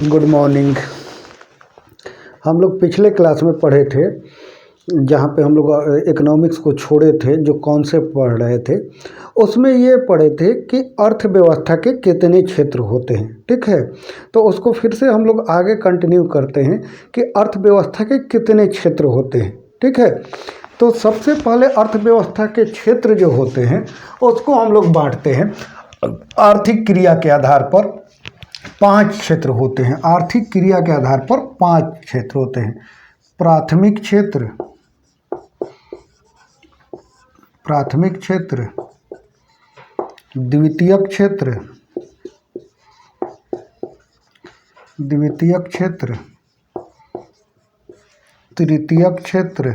Good morning. हम लोग पिछले क्लास में पढ़े थे, जहाँ पे हम लोग इकोनॉमिक्स को छोड़े थे, जो कॉन्सेप्ट पढ़ रहे थे उसमें ये पढ़े थे कि अर्थव्यवस्था के कितने क्षेत्र होते हैं। ठीक है, तो उसको फिर से हम लोग आगे कंटिन्यू करते हैं कि अर्थव्यवस्था के कितने क्षेत्र होते हैं। ठीक है, तो सबसे पहले अर्थव्यवस्था के क्षेत्र जो होते हैं उसको हम लोग बांटते हैं आर्थिक क्रिया के आधार पर। 5 क्षेत्र होते हैं। आर्थिक क्रिया के आधार पर 5 क्षेत्र होते हैं। प्राथमिक क्षेत्र, द्वितीयक क्षेत्र, तृतीयक क्षेत्र,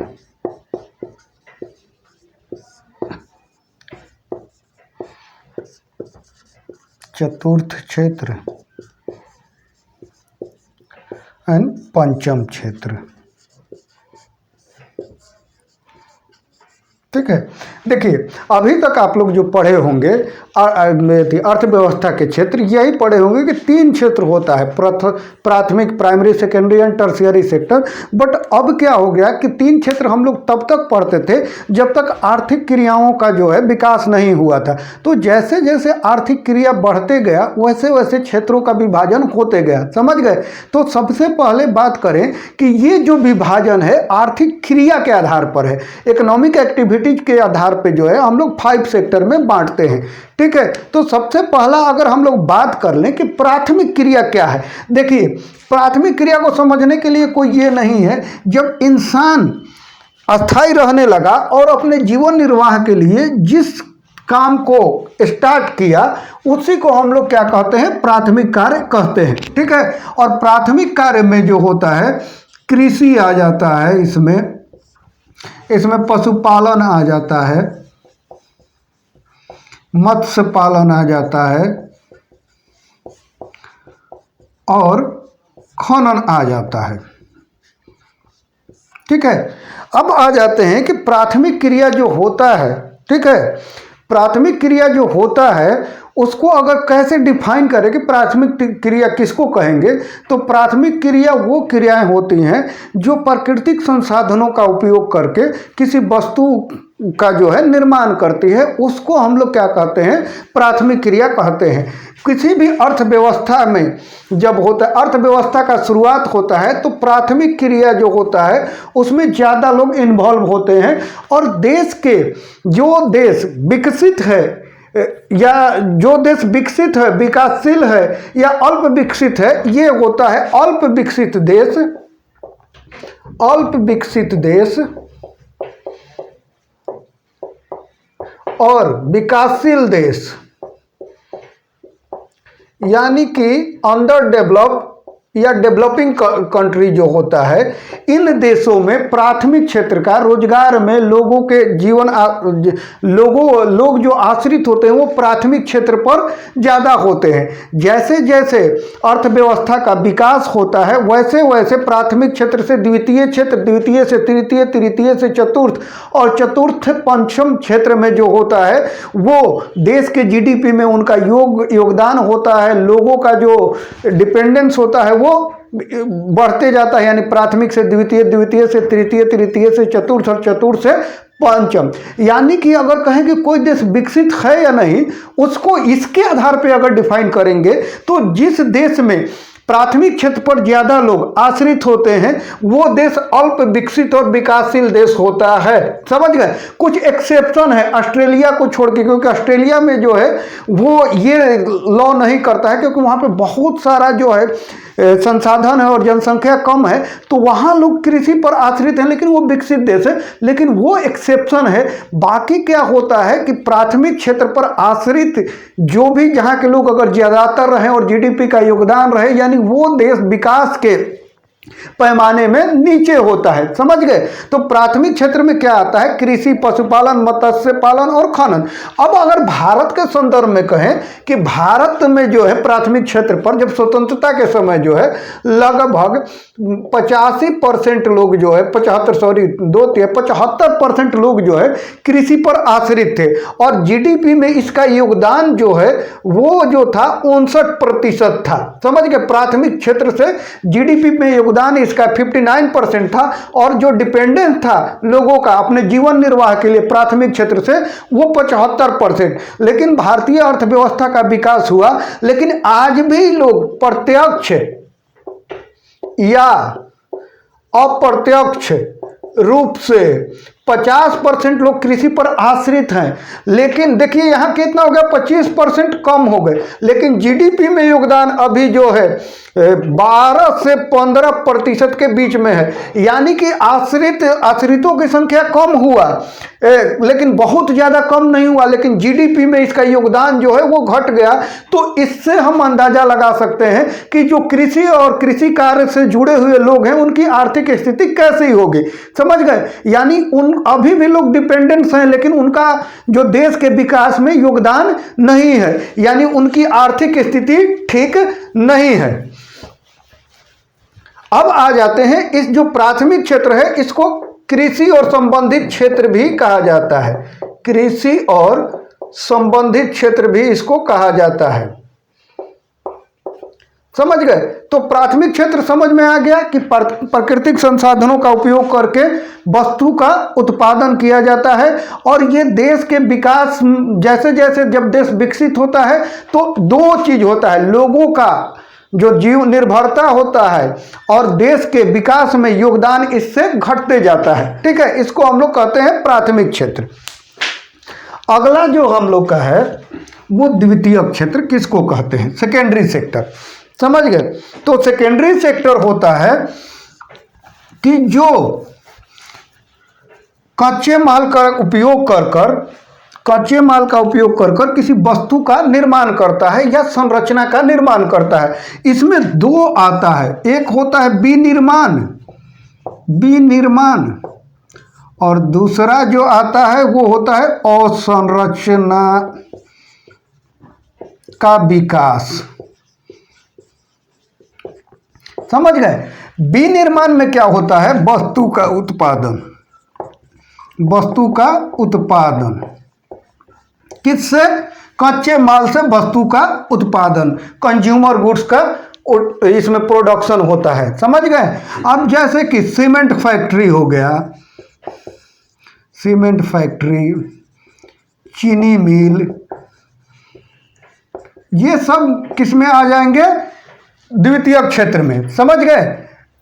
चतुर्थ क्षेत्र एंड पंचम क्षेत्र। ठीक है, देखिए अभी तक आप लोग जो पढ़े होंगे अर्थव्यवस्था के क्षेत्र, यही पढ़े होंगे कि 3 क्षेत्र होता है, प्राथमिक, primary, secondary and tertiary sector. But अब क्या हो गया कि 3 क्षेत्र हम लोग तब तक पढ़ते थे जब तक आर्थिक क्रियाओं का जो है विकास नहीं हुआ था। तो जैसे जैसे आर्थिक क्रिया बढ़ते गया वैसे वैसे क्षेत्रों का विभाजन होते गया। समझ गए? तो सबसे पहले बात करें कि ये जो विभाजन है आर्थिक क्रिया के आधार पर है। इकोनॉमिक एक्टिविटीज के आधार पे जो है हम लोग 5 सेक्टर में बांटते हैं। ठीक है, तो सबसे पहला अगर हम लोग बात कर लें कि प्राथमिक क्रिया क्या है। देखिए, प्राथमिक क्रिया को समझने के लिए कोई ये नहीं है, जब इंसान अस्थायी रहने लगा और अपने जीवन निर्वाह के लिए जिस काम को स्टार्ट किया उसी को हम लोग क्या कहते हैं, प्राथमिक कार्य कहते हैं। ठीक है, और प्राथमिक कार्य में जो होता है कृषि आ जाता है, इसमें पशुपालन आ जाता है, मत्स्य पालन आ जाता है और खनन आ जाता है। ठीक है, अब आ जाते हैं कि प्राथमिक क्रिया जो होता है, ठीक है, प्राथमिक क्रिया जो होता है उसको अगर कैसे डिफाइन करें कि प्राथमिक क्रिया किसको कहेंगे, तो प्राथमिक क्रिया वो क्रियाएं होती हैं जो प्राकृतिक संसाधनों का उपयोग करके किसी वस्तु का जो है निर्माण करती है, उसको हम लोग क्या कहते हैं, प्राथमिक क्रिया कहते हैं। किसी भी अर्थव्यवस्था में जब होता है, अर्थव्यवस्था का शुरुआत होता है तो प्राथमिक क्रिया जो होता है उसमें ज़्यादा लोग इन्वॉल्व होते हैं। और देश के जो देश विकसित है या जो देश विकसित है, विकासशील है या अल्प विकसित है, ये होता है अल्प विकसित देश और विकासशील देश, यानी कि अंडर डेवलप या डेवलपिंग कंट्री जो होता है, इन देशों में प्राथमिक क्षेत्र का रोजगार में लोगों के जीवन लोग जो आश्रित होते हैं वो प्राथमिक क्षेत्र पर ज़्यादा होते हैं। जैसे जैसे अर्थव्यवस्था का विकास होता है वैसे वैसे प्राथमिक क्षेत्र से द्वितीय क्षेत्र, द्वितीय से तृतीय, तृतीय से चतुर्थ और चतुर्थ पंचम क्षेत्र में जो होता है वो देश के जीडीपी में उनका योगदान होता है, लोगों का जो डिपेंडेंस होता है वो बढ़ते जाता है। यानी प्राथमिक से द्वितीय, द्वितीय से तृतीय, तृतीय से चतुर्थ और चतुर्थ से पंचम। यानी कि अगर कहें कि कोई देश विकसित है या नहीं, उसको इसके आधार पर अगर डिफाइन करेंगे तो जिस देश में प्राथमिक क्षेत्र पर ज्यादा लोग आश्रित होते हैं वो देश अल्प विकसित और विकासशील देश होता है। समझ गए? कुछ एक्सेप्शन है ऑस्ट्रेलिया को छोड़ के, क्योंकि ऑस्ट्रेलिया में जो है वो ये लॉ नहीं करता है, क्योंकि वहाँ पे बहुत सारा जो है संसाधन है और जनसंख्या कम है, तो वहाँ लोग कृषि पर आश्रित हैं, लेकिन वो विकसित देश है, लेकिन वो एक्सेप्शन है। बाकी क्या होता है कि प्राथमिक क्षेत्र पर आश्रित जो भी जहाँ के लोग अगर ज़्यादातर रहें और जीडीपी का योगदान रहे, यानी वो देश विकास के पैमाने में नीचे होता है। समझ गए? तो प्राथमिक क्षेत्र में क्या आता है? कृषि, पशुपालन, मत्स्य पालन और खनन। अब अगर भारत के संदर्भ में कहें कि भारत में जो है प्राथमिक क्षेत्र पर जब स्वतंत्रता के समय जो है लगभग 85% लोग जो है 75% लोग जो है कृषि पर आश्रित थे और जीडीपी में इसका योगदान जो है वो जो था 59% था। समझ गए? प्राथमिक क्षेत्र से जीडीपी में योगदान इसका 59% था और जो डिपेंडेंस था लोगों का अपने जीवन निर्वाह के लिए प्राथमिक क्षेत्र से वो 75%। लेकिन भारतीय अर्थव्यवस्था का विकास हुआ, लेकिन आज भी लोग प्रत्यक्ष या अप्रत्यक्ष रूप से 50% लोग कृषि पर आश्रित हैं। लेकिन देखिए यहाँ कितना हो गया? 25% कम हो गए। लेकिन जीडीपी में योगदान अभी जो है 12 से 15% के बीच में है। यानी कि आश्रितों की संख्या कम हुआ, लेकिन बहुत ज़्यादा कम नहीं हुआ, लेकिन जीडीपी में इसका योगदान जो है वो घट गया। तो इससे हम अंदाजा लगा सकते हैं कि जो कृषि और कृषि कार्य से जुड़े हुए लोग हैं उनकी आर्थिक स्थिति कैसी होगी। समझ गए? यानी अभी भी लोग डिपेंडेंट्स हैं, लेकिन उनका जो देश के विकास में योगदान नहीं है, यानी उनकी आर्थिक स्थिति ठीक नहीं है। अब आ जाते हैं, इस जो प्राथमिक क्षेत्र है इसको कृषि और संबंधित क्षेत्र भी कहा जाता है। कृषि और संबंधित क्षेत्र भी इसको कहा जाता है। समझ गए? तो प्राथमिक क्षेत्र समझ में आ गया कि प्राकृतिक संसाधनों का उपयोग करके वस्तु का उत्पादन किया जाता है और ये देश के विकास, जैसे जैसे जब देश विकसित होता है तो दो चीज होता है, लोगों का जो जीव निर्भरता होता है और देश के विकास में योगदान इससे घटते जाता है। ठीक है? इसको हम लोग कहते हैं प्राथमिक क्षेत्र। अगला जो हम लोग का है वो द्वितीयक क्षेत्र किसको कहते हैं? Secondary sector. समझ गए? तो सेकेंडरी सेक्टर होता है कि जो कच्चे माल का उपयोग कर किसी वस्तु का निर्माण करता है या संरचना का निर्माण करता है। इसमें दो आता है, एक होता है विनिर्माण और दूसरा जो आता है वो होता है अवसंरचना का विकास। समझ गए? विनिर्माण में क्या होता है? वस्तु का उत्पादन किससे? कच्चे माल से वस्तु का उत्पादन, कंज्यूमर गुड्स का इसमें प्रोडक्शन होता है। समझ गए? अब जैसे कि सीमेंट फैक्ट्री हो गया, सीमेंट फैक्ट्री, चीनी मिल, ये सब किस में आ जाएंगे? द्वितीयक क्षेत्र में। समझ गए?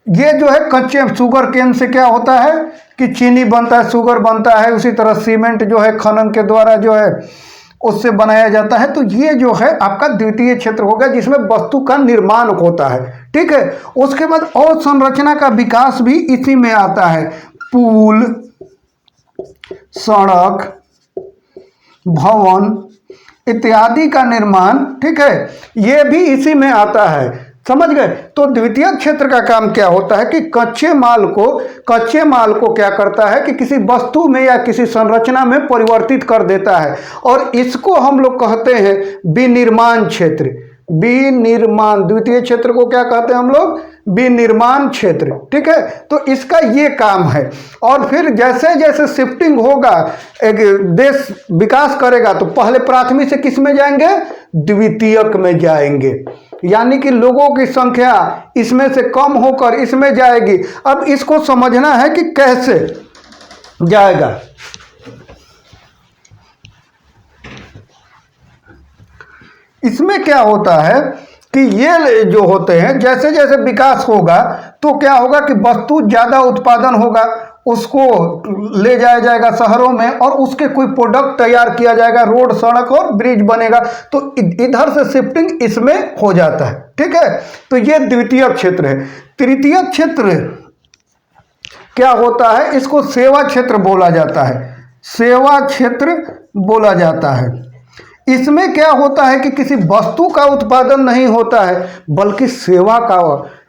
ये जो है कच्चे शुगर केन से क्या होता है कि चीनी बनता है, शुगर बनता है, उसी तरह सीमेंट जो है खनन के द्वारा जो है उससे बनाया जाता है। तो ये जो है आपका द्वितीय क्षेत्र होगा जिसमें वस्तु का निर्माण होता है। ठीक है? उसके बाद अवसंरचना का विकास भी इसी में आता है, पुल, सड़क, भवन इत्यादि का निर्माण। ठीक है? ये भी इसी में आता है। समझ गए? तो द्वितीय क्षेत्र का काम क्या होता है कि कच्चे माल को क्या करता है कि किसी वस्तु में या किसी संरचना में परिवर्तित कर देता है और इसको हम लोग कहते हैं विनिर्माण क्षेत्र। विनिर्माण द्वितीय क्षेत्र को क्या कहते हैं हम लोग? विनिर्माण क्षेत्र। ठीक है? तो इसका ये काम है। और फिर जैसे जैसे शिफ्टिंग होगा, एक देश विकास करेगा तो पहले प्राथमिक से किस में जाएंगे? द्वितीयक में जाएंगे। यानी कि लोगों की संख्या इसमें से कम होकर इसमें जाएगी। अब इसको समझना है कि कैसे जाएगा। इसमें क्या होता है कि ये जो होते हैं जैसे जैसे विकास होगा तो क्या होगा कि वस्तु ज़्यादा उत्पादन होगा, उसको ले जाया जाएगा शहरों में और उसके कोई प्रोडक्ट तैयार किया जाएगा, रोड, सड़क और ब्रिज बनेगा। तो इधर से शिफ्टिंग इसमें हो जाता है। ठीक है? तो ये द्वितीय क्षेत्र है। तृतीय क्षेत्र क्या होता है? इसको सेवा क्षेत्र बोला जाता है। सेवा क्षेत्र बोला जाता है। इसमें क्या होता है कि किसी वस्तु का उत्पादन नहीं होता है बल्कि सेवा का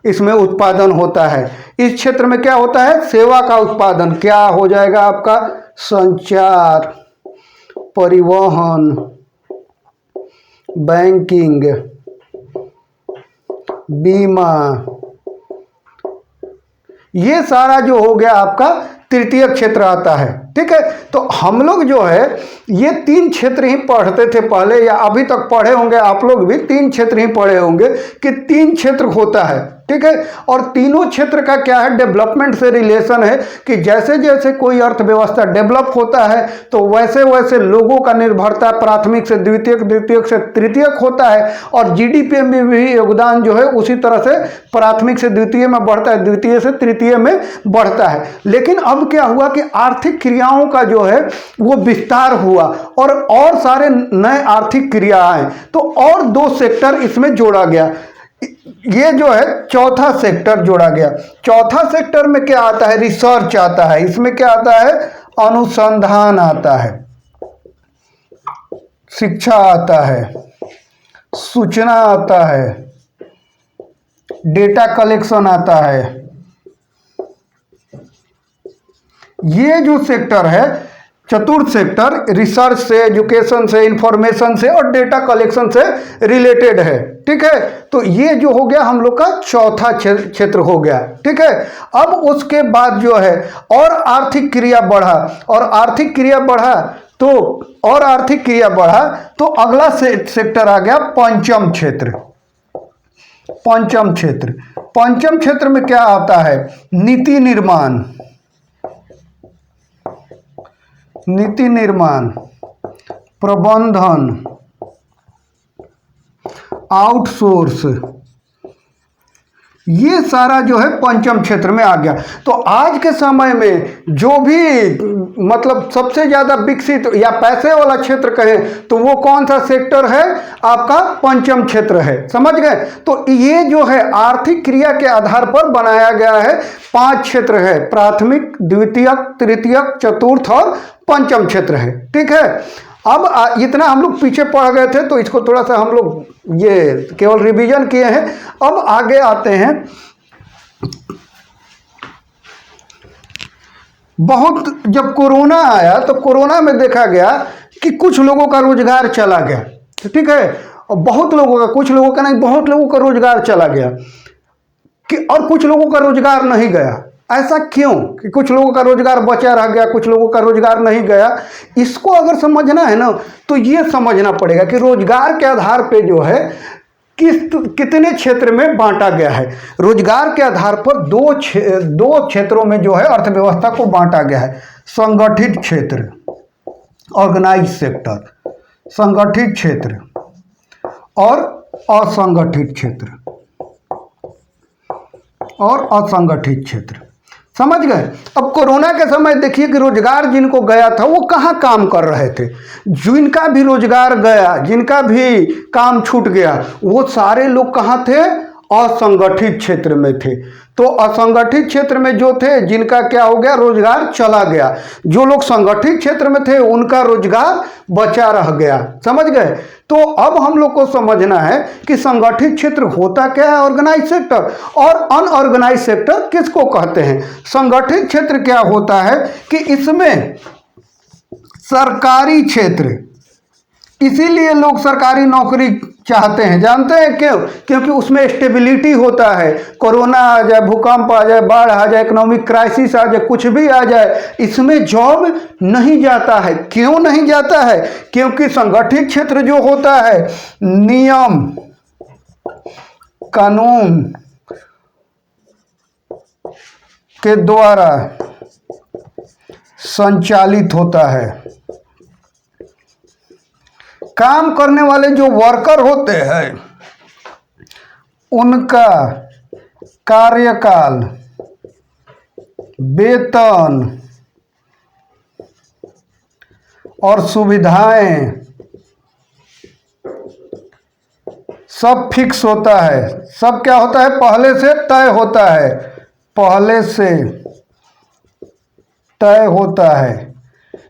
इसमें उत्पादन होता है। इस क्षेत्र में क्या होता है? सेवा का उत्पादन। क्या हो जाएगा आपका? संचार, परिवहन, बैंकिंग, बीमा, ये सारा जो हो गया आपका तृतीय क्षेत्र आता है। ठीक है, तो हम लोग जो है ये 3 क्षेत्र ही पढ़ते थे पहले, या अभी तक पढ़े होंगे आप लोग भी 3 क्षेत्र ही पढ़े होंगे कि 3 क्षेत्र होता है। ठीक है, और तीनों क्षेत्र का क्या है? डेवलपमेंट से रिलेशन है कि जैसे जैसे कोई अर्थव्यवस्था डेवलप होता है तो वैसे वैसे लोगों का निर्भरता प्राथमिक से द्वितीयक, द्वितीयक से तृतीयक होता है, और जीडीपी में भी योगदान जो है उसी तरह से प्राथमिक से द्वितीय में बढ़ता है, द्वितीय से तृतीय में बढ़ता है। लेकिन अब क्या हुआ कि आर्थिक क्रियाओं का जो है वो विस्तार हुआ और सारे नए आर्थिक क्रिया आए, तो और 2 सेक्टर इसमें जोड़ा गया। ये जो है चौथा सेक्टर जोड़ा गया। चौथा सेक्टर में क्या आता है? रिसर्च आता है। इसमें क्या आता है? अनुसंधान आता है, शिक्षा आता है, सूचना आता है, डेटा कलेक्शन आता है। ये जो सेक्टर है चतुर्थ सेक्टर, रिसर्च से, एजुकेशन से, इंफॉर्मेशन से और डेटा कलेक्शन से रिलेटेड है। ठीक है, तो ये जो हो गया हम लोग का चौथा क्षेत्र हो गया। ठीक है, अब उसके बाद जो है और आर्थिक क्रिया बढ़ा, और आर्थिक क्रिया बढ़ा तो अगला सेक्टर आ गया पंचम क्षेत्र। पंचम क्षेत्र में क्या आता है? नीति निर्माण, प्रबंधन, आउटसोर्स, ये सारा जो है पंचम क्षेत्र में आ गया। तो आज के समय में जो भी मतलब सबसे ज़्यादा विकसित या पैसे वाला क्षेत्र कहें तो वो कौन सा सेक्टर है? आपका पंचम क्षेत्र है। समझ गए? तो ये जो है आर्थिक क्रिया के आधार पर बनाया गया है 5 क्षेत्र है, प्राथमिक, द्वितीयक, तृतीयक, चतुर्थ और पंचम क्षेत्र है। ठीक है, अब इतना हम लोग पीछे पढ़ गए थे तो इसको थोड़ा सा हम लोग ये केवल रिवीजन किए हैं। अब आगे आते हैं। बहुत जब कोरोना आया तो कोरोना में देखा गया कि कुछ लोगों का रोजगार चला गया। ठीक है, और बहुत लोगों का, कुछ लोगों का नहीं, बहुत लोगों का रोजगार चला गया कि, और कुछ लोगों का रोजगार नहीं गया। ऐसा क्यों कि कुछ लोगों का रोजगार बचा रह गया, कुछ लोगों का रोजगार नहीं गया? इसको अगर समझना है ना तो ये समझना पड़ेगा कि रोजगार के आधार पे जो है कितने क्षेत्र में बांटा गया है। रोजगार के आधार पर दो क्षेत्रों में जो है अर्थव्यवस्था को बांटा गया है। संगठित क्षेत्र, ऑर्गेनाइज सेक्टर, संगठित क्षेत्र और असंगठित क्षेत्र। समझ गए? अब कोरोना के समय देखिए कि रोजगार जिनको गया था वो कहाँ काम कर रहे थे? जिनका भी रोजगार गया, जिनका भी काम छूट गया, वो सारे लोग कहाँ थे? असंगठित क्षेत्र में थे। तो असंगठित क्षेत्र में जो थे, जिनका क्या हो गया? रोजगार चला गया। जो लोग संगठित क्षेत्र में थे उनका रोजगार बचा रह गया। समझ गए? तो अब हम लोग को समझना है कि संगठित क्षेत्र होता क्या है, ऑर्गेनाइज सेक्टर, और अनऑर्गेनाइज सेक्टर किसको कहते हैं। संगठित क्षेत्र क्या होता है कि इसमें सरकारी क्षेत्र, इसीलिए लोग सरकारी नौकरी चाहते हैं। जानते हैं क्यों? क्योंकि उसमें स्टेबिलिटी होता है। कोरोना आ जाए, भूकंप आ जाए, बाढ़ आ जाए, इकोनॉमिक क्राइसिस आ जाए, कुछ भी आ जाए, इसमें जॉब नहीं जाता है। क्यों नहीं जाता है? क्योंकि संगठित क्षेत्र जो होता है नियम कानून के द्वारा संचालित होता है। काम करने वाले जो वर्कर होते हैं उनका कार्यकाल, वेतन और सुविधाएं सब फिक्स होता है। सब क्या होता है? पहले से तय होता है। पहले से तय होता है।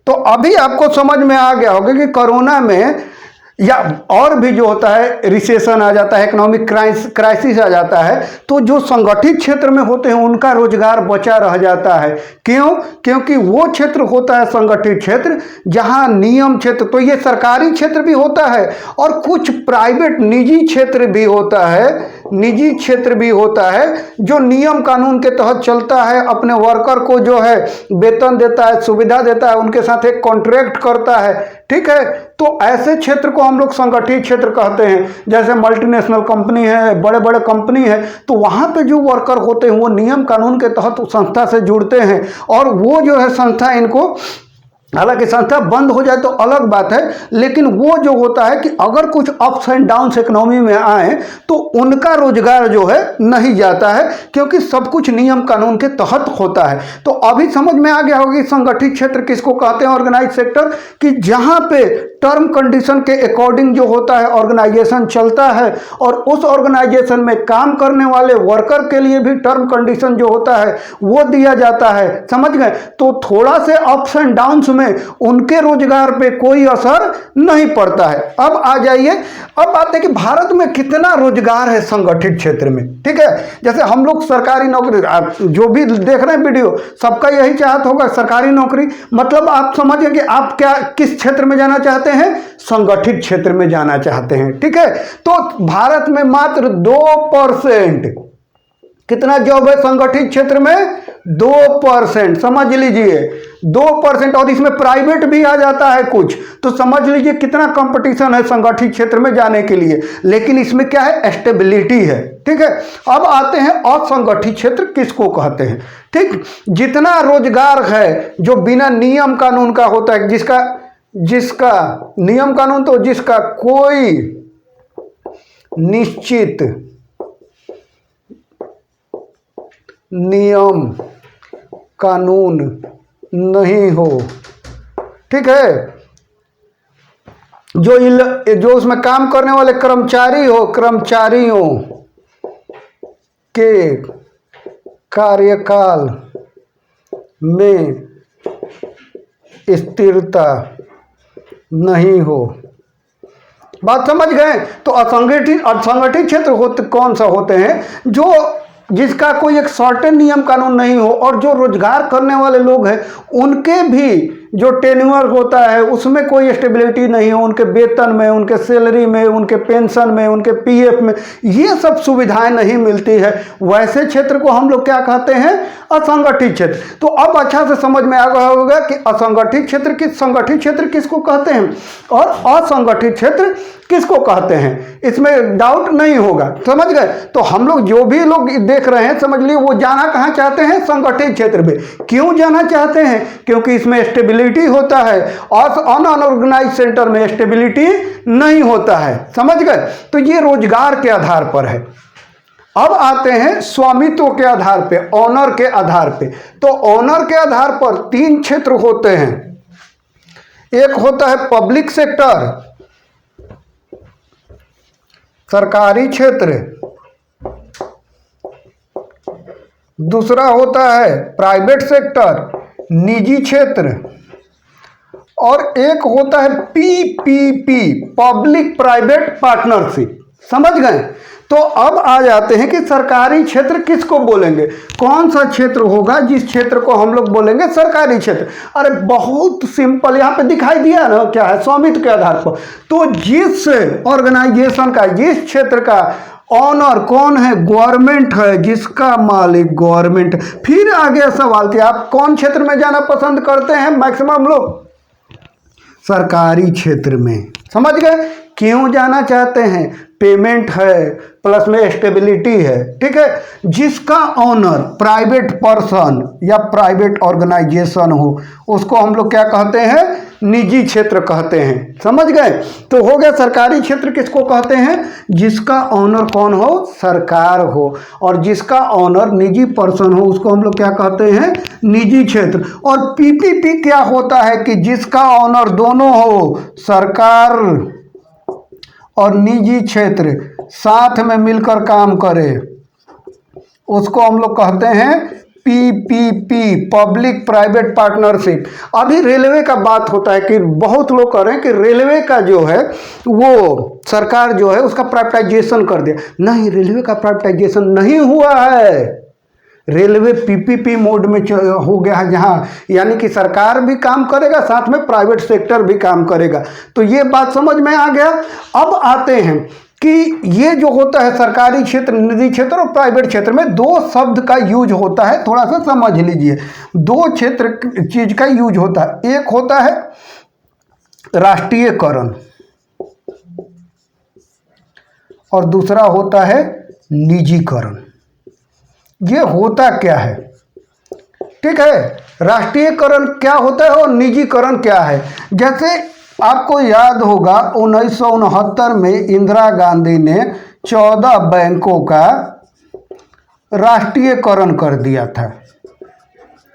तो अभी आपको समझ में आ गया होगा कि कोरोना में या और भी जो होता है रिसेशन आ जाता है, इकोनॉमिक क्राइसिस आ जाता है, तो जो संगठित क्षेत्र में होते हैं उनका रोजगार बचा रह जाता है। क्यों? क्योंकि वो क्षेत्र होता है संगठित क्षेत्र जहां नियम क्षेत्र, तो ये सरकारी क्षेत्र भी होता है और कुछ प्राइवेट निजी क्षेत्र भी होता है, निजी क्षेत्र भी होता है जो नियम कानून के तहत चलता है, अपने वर्कर को जो है वेतन देता है, सुविधा देता है, उनके साथ एक कॉन्ट्रैक्ट करता है। ठीक है, तो ऐसे क्षेत्र को हम लोग संगठित क्षेत्र कहते हैं। जैसे मल्टीनेशनल कंपनी है, बड़े बड़े कंपनी है, तो वहां पे जो वर्कर होते हैं वो नियम कानून के तहत संस्था से जुड़ते हैं और वो जो है संस्था इनको, हालांकि संस्था बंद हो जाए तो अलग बात है, लेकिन वो जो होता है कि अगर कुछ अप्स एंड डाउन्स इकोनॉमी में आए तो उनका रोजगार जो है नहीं जाता है, क्योंकि सब कुछ नियम कानून के तहत होता है। तो अभी समझ में आ गया होगा कि संगठित क्षेत्र किसको कहते हैं, ऑर्गेनाइज सेक्टर, कि जहां पे टर्म कंडीशन के अकॉर्डिंग जो होता है ऑर्गेनाइजेशन चलता है और उस ऑर्गेनाइजेशन में काम करने वाले वर्कर के लिए भी टर्म कंडीशन जो होता है वो दिया जाता है। समझ गए? तो थोड़ा से अप्स एंड डाउन्स में उनके रोजगार पे कोई असर नहीं पड़ता है। अब आ जाइए, अब बात है कि भारत में कितना रोजगार है संगठित क्षेत्र में। ठीक है, जैसे हम लोग सरकारी नौकरी, जो भी देख रहे हैं वीडियो, सबका यही चाहत होगा सरकारी नौकरी, मतलब आप समझिए कि आप क्या किस क्षेत्र में जाना चाहते हैं, संगठित क्षेत्र में जाना चाहते हैं। ठीक है, तो भारत में मात्र 2% कितना जॉब है संगठित क्षेत्र में, 2%, समझ लीजिए 2%, और इसमें प्राइवेट भी आ जाता है कुछ, तो समझ लीजिए कितना कंपटीशन है संगठित क्षेत्र में जाने के लिए। लेकिन इसमें क्या है, स्टेबिलिटी है। ठीक है, अब आते हैं असंगठित क्षेत्र किसको कहते हैं। ठीक, जितना रोजगार है जो बिना नियम कानून का होता है, जिसका नियम कानून, तो जिसका कोई निश्चित नियम कानून नहीं हो। ठीक है, जो उसमें काम करने वाले कर्मचारी हो, कर्मचारियों के कार्यकाल में स्थिरता नहीं हो। बात समझ गए? तो असंगठित क्षेत्र होते कौन सा होते हैं, जिसका कोई एक सर्टेन नियम कानून नहीं हो और जो रोजगार करने वाले लोग हैं उनके भी जो टेन्योर होता है उसमें कोई स्टेबिलिटी नहीं हो, उनके वेतन में, उनके सैलरी में, उनके पेंशन में, उनके पीएफ में ये सब सुविधाएं नहीं मिलती है, वैसे क्षेत्र को हम लोग क्या कहते हैं, असंगठित क्षेत्र। तो अब अच्छा से समझ में आ गया होगा कि असंगठित क्षेत्र संगठित क्षेत्र किसको कहते हैं और असंगठित क्षेत्र किसको कहते हैं, इसमें डाउट नहीं होगा। समझ गए? तो हम लोग जो भी लोग देख रहे हैं, समझ लिए वो जाना कहाँ चाहते हैं, संगठित क्षेत्र में। क्यों जाना चाहते हैं? क्योंकि इसमें स्टेबिलिटी होता है और अनऑर्गेनाइज सेक्टर में स्टेबिलिटी नहीं होता है। समझ गए? तो ये रोजगार के आधार पर है। अब आते हैं स्वामित्व के आधार पे, ऑनर के आधार पे। तो ऑनर के आधार पर 3 क्षेत्र होते हैं। एक होता है पब्लिक सेक्टर, सरकारी क्षेत्र, दूसरा होता है प्राइवेट सेक्टर, निजी क्षेत्र, और एक होता है पीपीपी, पब्लिक प्राइवेट पार्टनरशिप। समझ गए? तो अब आ जाते हैं कि सरकारी क्षेत्र किसको बोलेंगे, कौन सा क्षेत्र होगा जिस क्षेत्र को हम लोग बोलेंगे सरकारी क्षेत्र। अरे बहुत सिंपल, यहाँ पे दिखाई दिया ना क्या है, स्वामित्व के आधार पर। तो जिस ऑर्गेनाइजेशन का, जिस क्षेत्र का ऑनर कौन है, गवर्नमेंट है, जिसका मालिक गवर्नमेंट। फिर आ गया सवाल कि आप कौन क्षेत्र में जाना पसंद करते हैं, मैक्सिमम लोग सरकारी क्षेत्र में। समझ गए? क्यों जाना चाहते हैं, पेमेंट है प्लस में स्टेबिलिटी है। ठीक है, जिसका ऑनर प्राइवेट पर्सन या प्राइवेट ऑर्गेनाइजेशन हो उसको हम लोग क्या कहते हैं, निजी क्षेत्र कहते हैं। समझ गए? तो हो गया सरकारी क्षेत्र किसको कहते हैं, जिसका ऑनर कौन हो, सरकार हो, और जिसका ऑनर निजी पर्सन हो उसको हम लोग क्या कहते हैं, निजी क्षेत्र। और पीपीपी क्या होता है कि जिसका ऑनर दोनों हो, सरकार और निजी क्षेत्र साथ में मिलकर काम करे, उसको हम लोग कहते हैं PPP, पब्लिक प्राइवेट पार्टनरशिप। अभी रेलवे का बात होता है कि बहुत लोग कह रहे हैं कि रेलवे का जो है वो सरकार जो है उसका प्राइवेटाइजेशन कर दिया। नहीं, रेलवे का प्राइवेटाइजेशन नहीं हुआ है। रेलवे PPP मोड में हो गया है, जहाँ यानी कि सरकार भी काम करेगा, साथ में प्राइवेट सेक्टर भी काम करेगा। तो ये बात समझ में आ गया। अब आते हैं कि ये जो होता है सरकारी क्षेत्र, निजी क्षेत्र और प्राइवेट क्षेत्र में दो शब्द का यूज होता है, थोड़ा सा समझ लीजिए। दो क्षेत्र चीज का यूज होता है। एक होता है राष्ट्रीयकरण और दूसरा होता है निजीकरण। ये होता क्या है, ठीक है? राष्ट्रीयकरण क्या होता है और निजीकरण क्या है? जैसे आपको याद होगा 1969 में इंदिरा गांधी ने 14 बैंकों का राष्ट्रीयकरण कर दिया था,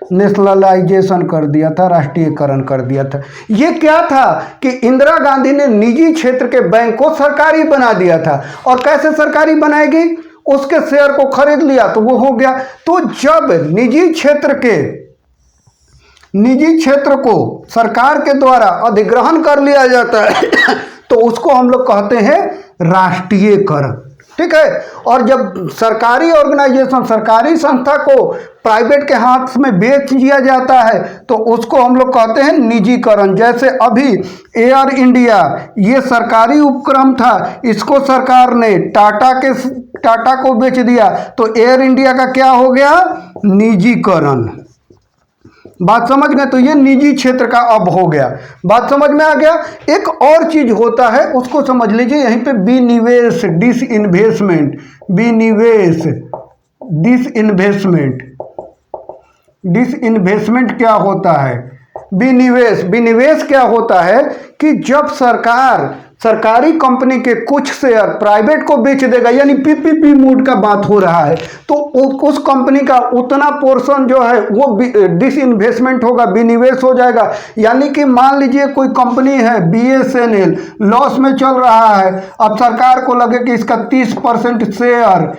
नेशनलाइजेशन कर दिया था, राष्ट्रीयकरण कर दिया था। ये क्या था कि इंदिरा गांधी ने निजी क्षेत्र के बैंक को सरकारी बना दिया था। और कैसे सरकारी बनाएगी? उसके शेयर को खरीद लिया तो वो हो गया। तो जब निजी क्षेत्र को सरकार के द्वारा अधिग्रहण कर लिया जाता है तो उसको हम लोग कहते हैं राष्ट्रीयकरण, ठीक है? और जब सरकारी ऑर्गेनाइजेशन, सरकारी संस्था को प्राइवेट के हाथ में बेच दिया जाता है तो उसको हम लोग कहते हैं निजीकरण। जैसे अभी एयर इंडिया, ये सरकारी उपक्रम था, इसको सरकार ने टाटा को बेच दिया तो एयर इंडिया का क्या हो गया? निजीकरण। बात समझ गए? तो ये निजी क्षेत्र का अब हो गया। बात समझ में आ गया? एक और चीज होता है, उसको समझ लीजिए। यहीं पे विनिवेश, डिसइन्वेस्टमेंट, विनिवेश, डिसइन्वेस्टमेंट क्या होता है? विनिवेश क्या होता है कि जब सरकारी कंपनी के कुछ शेयर प्राइवेट को बेच देगा, यानी PPP मोड का बात हो रहा है, तो उस कंपनी का उतना पोर्शन जो है वो डिसइन्वेस्टमेंट होगा, विनिवेश हो जाएगा। यानी कि मान लीजिए कोई कंपनी है BSNL, लॉस में चल रहा है। अब सरकार को लगे कि इसका 30% शेयर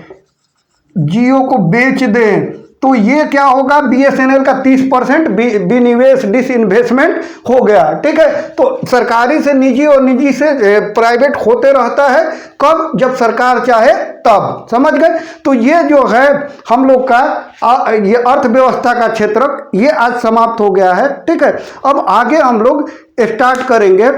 जियो को बेच दें, तो ये क्या होगा? BSNL का 30% विनिवेश, डिसइन्वेस्टमेंट हो गया, ठीक है? तो सरकारी से निजी और निजी से प्राइवेट होते रहता है। कब? जब सरकार चाहे तब। समझ गए? तो ये जो है हम लोग का ये अर्थव्यवस्था का क्षेत्र, ये आज समाप्त हो गया है, ठीक है? अब आगे हम लोग स्टार्ट करेंगे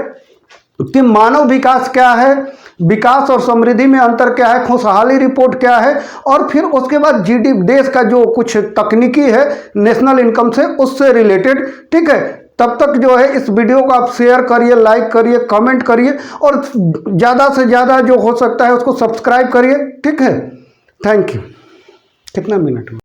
कि मानव विकास क्या है, विकास और समृद्धि में अंतर क्या है, खुशहाली रिपोर्ट क्या है, और फिर उसके बाद GDP, देश का जो कुछ तकनीकी है नेशनल इनकम से, उससे रिलेटेड, ठीक है? तब तक जो है इस वीडियो को आप शेयर करिए, लाइक करिए, कमेंट करिए और ज़्यादा से ज़्यादा जो हो सकता है उसको सब्सक्राइब करिए, ठीक है? Thank you. कितना मिनट में?